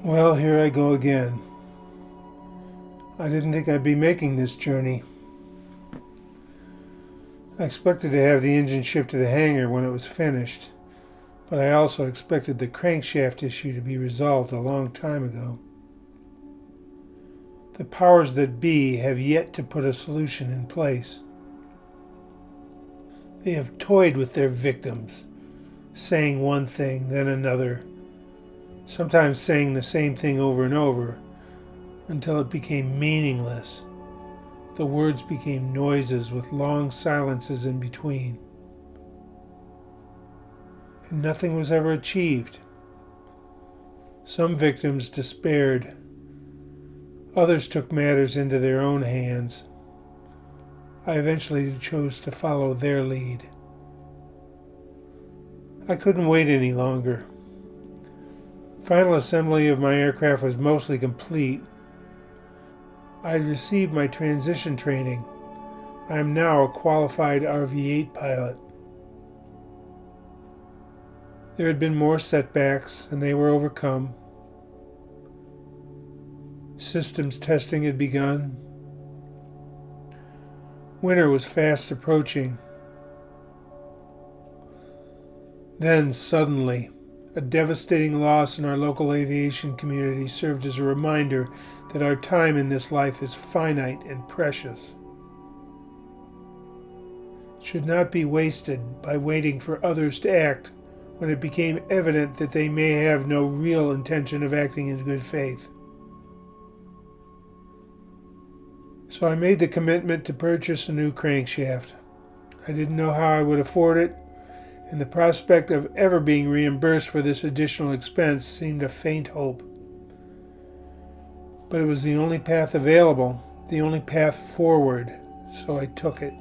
Well, here I go again. I didn't think I'd be making this journey. I expected to have the engine shipped to the hangar when it was finished, but I also expected the crankshaft issue to be resolved a long time ago. The powers that be have yet to put a solution in place. They have toyed with their victims, saying one thing, then another, sometimes saying the same thing over and over, until it became meaningless. The words became noises with long silences in between. And nothing was ever achieved. Some victims despaired. Others took matters into their own hands. I eventually chose to follow their lead. I couldn't wait any longer. Final assembly of my aircraft was mostly complete. I had received my transition training. I am now a qualified RV-8 pilot. There had been more setbacks, and they were overcome. Systems testing had begun. Winter was fast approaching. Then, suddenly, a devastating loss in our local aviation community served as a reminder that our time in this life is finite and precious. It should not be wasted by waiting for others to act when it became evident that they may have no real intention of acting in good faith. So I made the commitment to purchase a new crankshaft. I didn't know how I would afford it, and the prospect of ever being reimbursed for this additional expense seemed a faint hope. But it was the only path available, the only path forward, so I took it.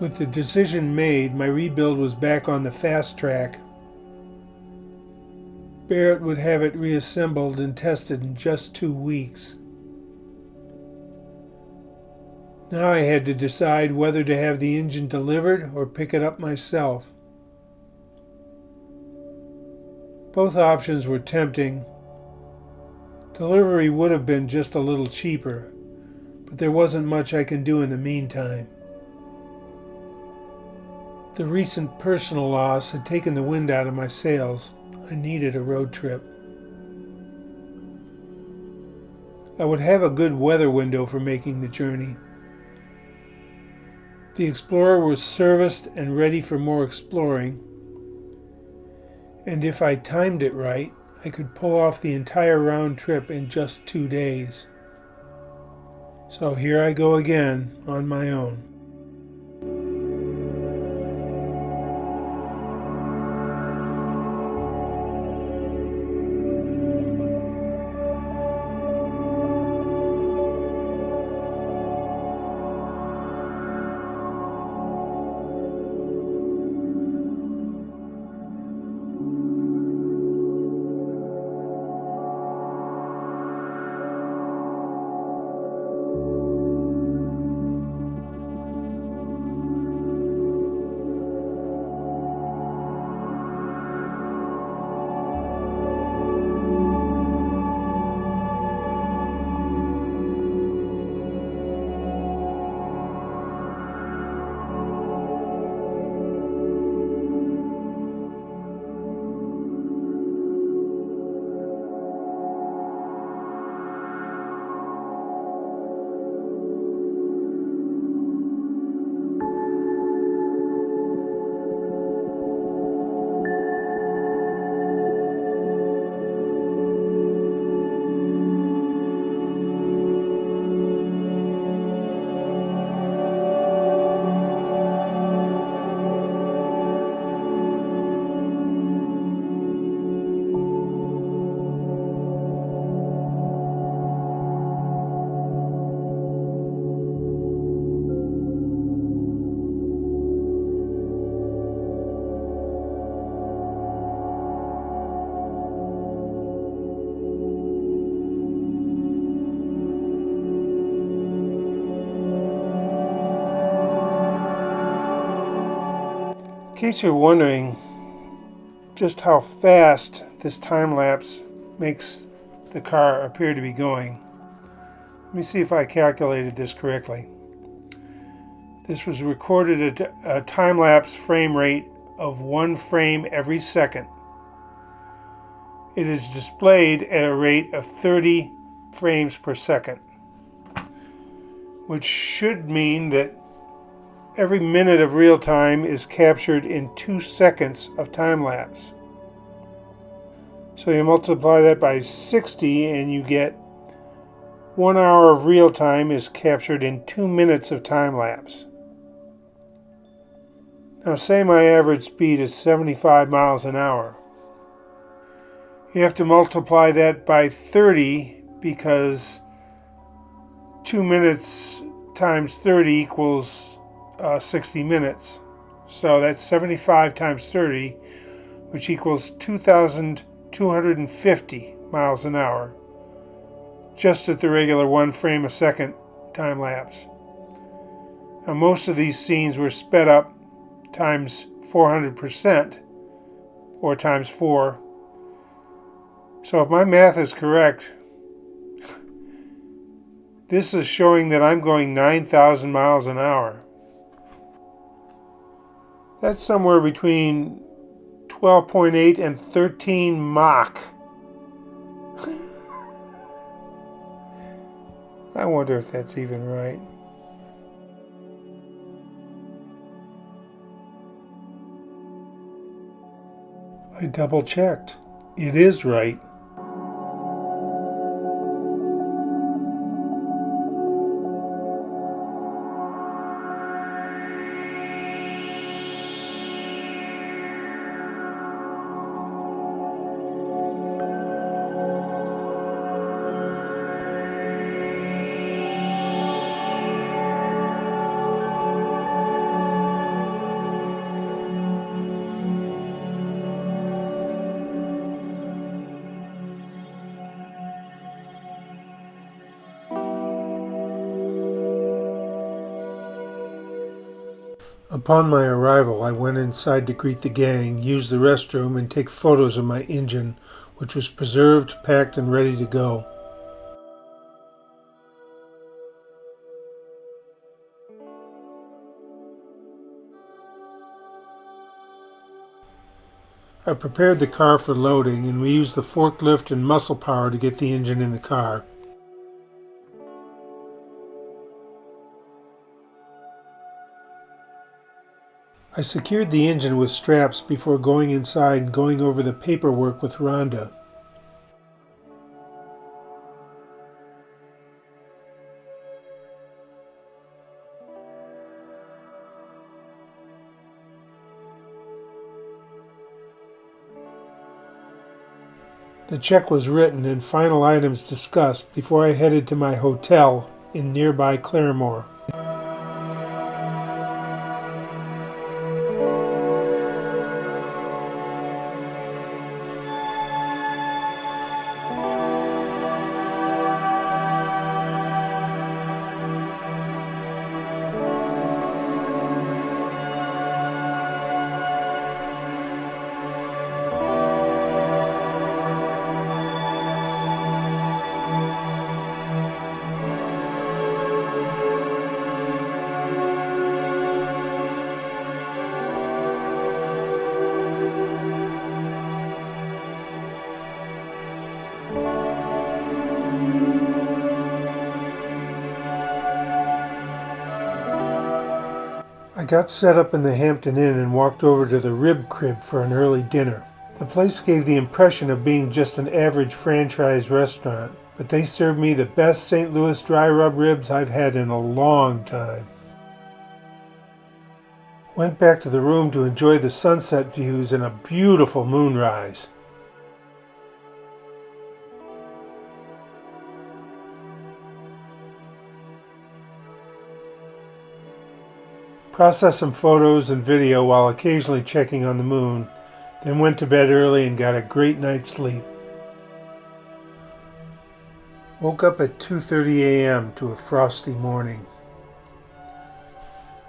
With the decision made, my rebuild was back on the fast track. Barrett would have it reassembled and tested in just 2 weeks. Now I had to decide whether to have the engine delivered or pick it up myself. Both options were tempting. Delivery would have been just a little cheaper, but there wasn't much I can do in the meantime. The recent personal loss had taken the wind out of my sails. I needed a road trip. I would have a good weather window for making the journey. The Explorer was serviced and ready for more exploring, and if I timed it right, I could pull off the entire round trip in just 2 days. So here I go again on my own. In case you're wondering just how fast this time lapse makes the car appear to be going. Let me see if I calculated this correctly. This was recorded at a time-lapse frame rate of 1 frame every second. It is displayed at a rate of 30 frames per second, which should mean that every minute of real time is captured in 2 seconds of time-lapse. So you multiply that by 60 and you get 1 hour of real time is captured in 2 minutes of time-lapse. Now say my average speed is 75 miles an hour. You have to multiply that by 30 because 2 minutes times 30 equals 60 minutes. So that's 75 times 30, which equals 2,250 miles an hour, just at the regular 1 frame a second time lapse. Now most of these scenes were sped up times 400% or times 4. So if my math is correct, this is showing that I'm going 9,000 miles an hour. That's somewhere between 12.8 and 13 Mach. I wonder if that's even right. I double checked. It is right. Upon my arrival, I went inside to greet the gang, use the restroom, and take photos of my engine, which was preserved, packed, and ready to go. I prepared the car for loading, and we used the forklift and muscle power to get the engine in the car. I secured the engine with straps before going inside and going over the paperwork with Rhonda. The check was written and final items discussed before I headed to my hotel in nearby Claremore. I got set up in the Hampton Inn and walked over to the Rib Crib for an early dinner. The place gave the impression of being just an average franchise restaurant, but they served me the best St. Louis dry rub ribs I've had in a long time. Went back to the room to enjoy the sunset views and a beautiful moonrise. Processed some photos and video while occasionally checking on the moon, then went to bed early and got a great night's sleep. Woke up at 2:30 a.m. to a frosty morning.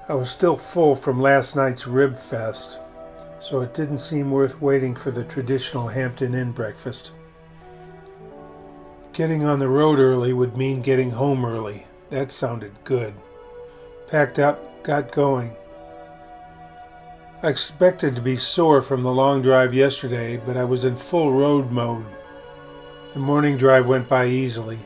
I was still full from last night's Rib Fest, so it didn't seem worth waiting for the traditional Hampton Inn breakfast. Getting on the road early would mean getting home early. That sounded good. Packed up, got going. I expected to be sore from the long drive yesterday, but I was in full road mode. The morning drive went by easily.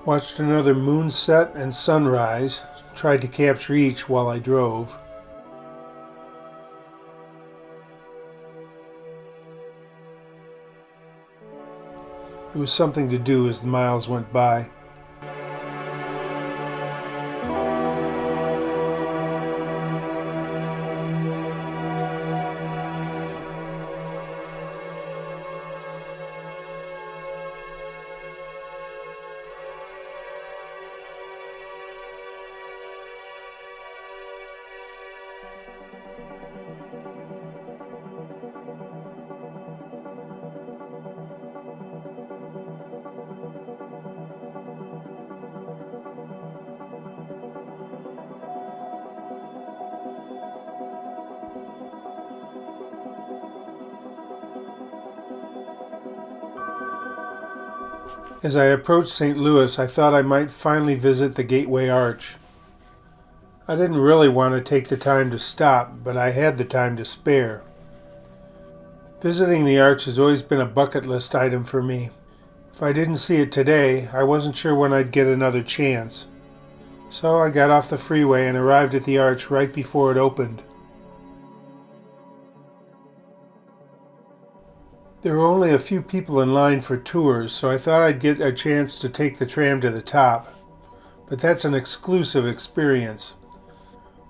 Watched another moonset and sunrise, tried to capture each while I drove. It was something to do as the miles went by. As I approached St. Louis, I thought I might finally visit the Gateway Arch. I didn't really want to take the time to stop, but I had the time to spare. Visiting the arch has always been a bucket list item for me. If I didn't see it today, I wasn't sure when I'd get another chance. So I got off the freeway and arrived at the arch right before it opened. There were only a few people in line for tours, so I thought I'd get a chance to take the tram to the top. But that's an exclusive experience.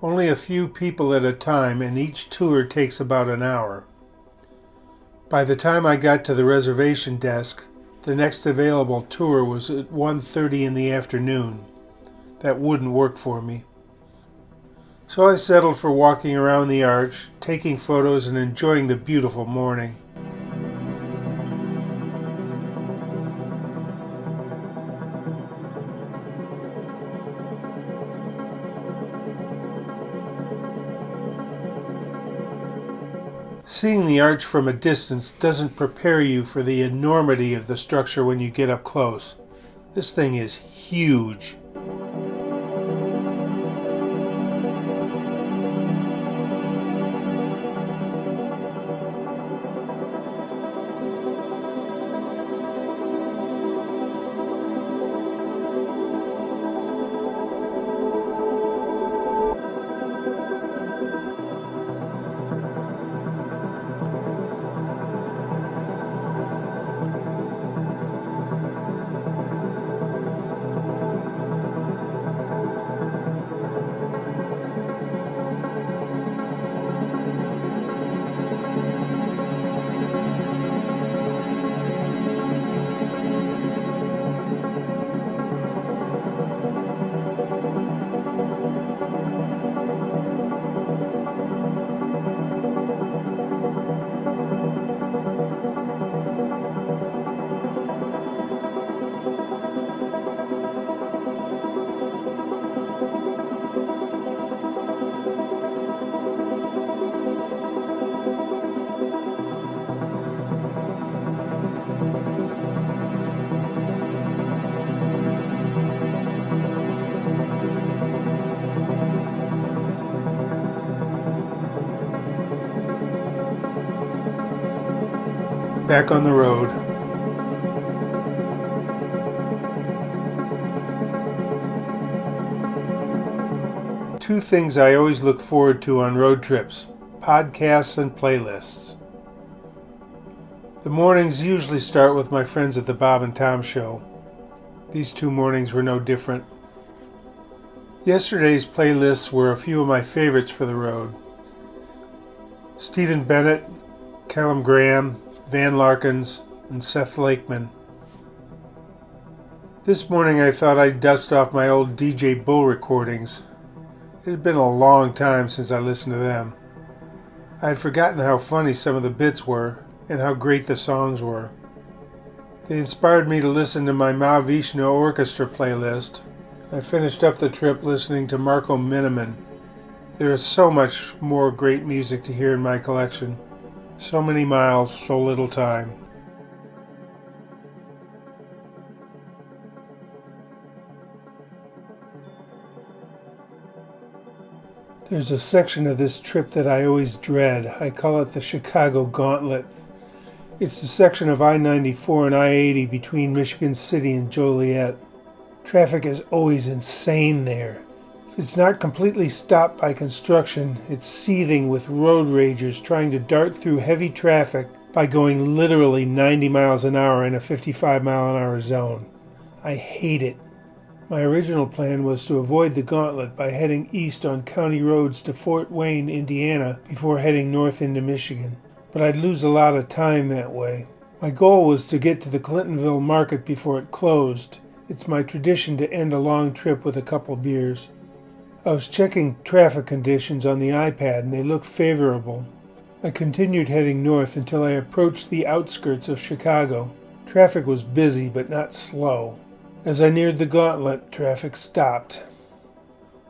Only a few people at a time, and each tour takes about an hour. By the time I got to the reservation desk, the next available tour was at 1:30 in the afternoon. That wouldn't work for me. So I settled for walking around the arch, taking photos and enjoying the beautiful morning. Seeing the arch from a distance doesn't prepare you for the enormity of the structure when you get up close. This thing is huge. back on the road. Two things I always look forward to on road trips: podcasts and playlists. The mornings usually start with my friends at the Bob and Tom Show. These 2 mornings were no different. Yesterday's playlists were a few of my favorites for the road: Stephen Bennett, Callum Graham, Van Larkins, and Seth Lakeman. This morning I thought I'd dust off my old DJ Bull recordings. It had been a long time since I listened to them. I had forgotten how funny some of the bits were and how great the songs were. They inspired me to listen to my Mahavishnu Orchestra playlist. I finished up the trip listening to Marco Miniman. There is so much more great music to hear in my collection. So many miles, so little time. There's a section of this trip that I always dread. I call it the Chicago Gauntlet. It's a section of I-94 and I-80 between Michigan City and Joliet. Traffic is always insane there. If it's not completely stopped by construction, it's seething with road ragers trying to dart through heavy traffic by going literally 90 miles an hour in a 55 mile an hour zone. I hate it. My original plan was to avoid the gauntlet by heading east on county roads to Fort Wayne, Indiana, before heading north into Michigan. But I'd lose a lot of time that way. My goal was to get to the Clintonville market before it closed. It's my tradition to end a long trip with a couple beers. I was checking traffic conditions on the iPad and they looked favorable. I continued heading north until I approached the outskirts of Chicago. Traffic was busy but not slow. As I neared the gauntlet, traffic stopped.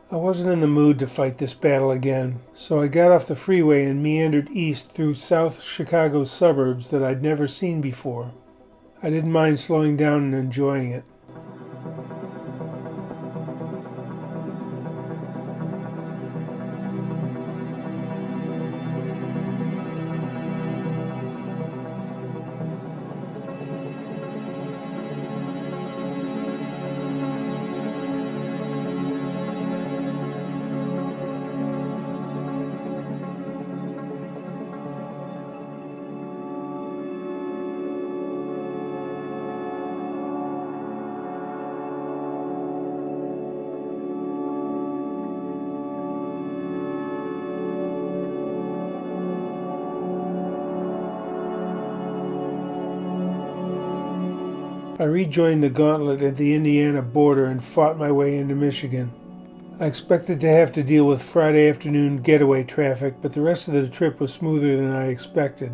I wasn't in the mood to fight this battle again, so I got off the freeway and meandered east through South Chicago suburbs that I'd never seen before. I didn't mind slowing down and enjoying it. I rejoined the gauntlet at the Indiana border and fought my way into Michigan. I expected to have to deal with Friday afternoon getaway traffic, but the rest of the trip was smoother than I expected.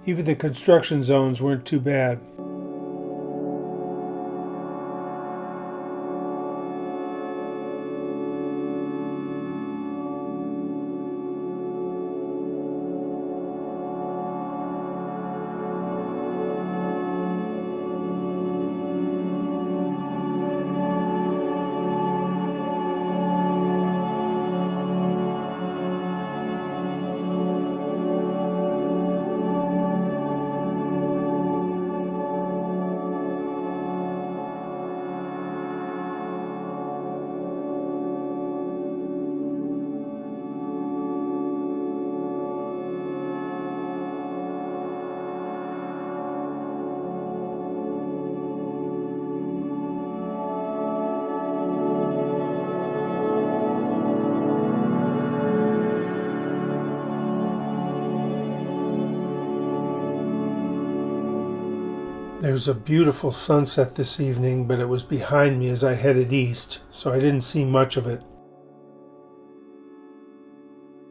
Even the construction zones weren't too bad. There's a beautiful sunset this evening, but it was behind me as I headed east, so I didn't see much of it.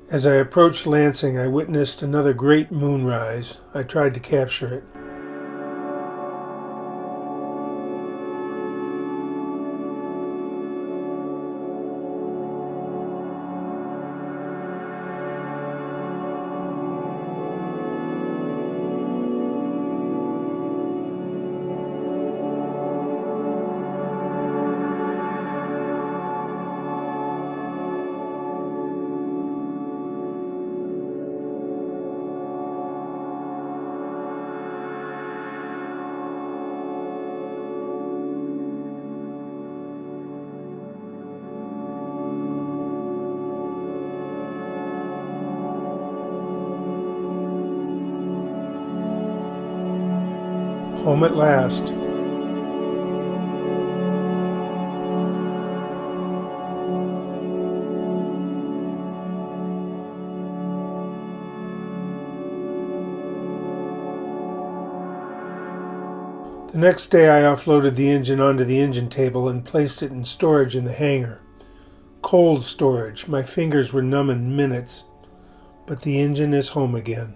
As I approached Lansing, I witnessed another great moonrise. I tried to capture it. Home at last. The next day I offloaded the engine onto the engine table and placed it in storage in the hangar. Cold storage. My fingers were numb in minutes, but the engine is home again.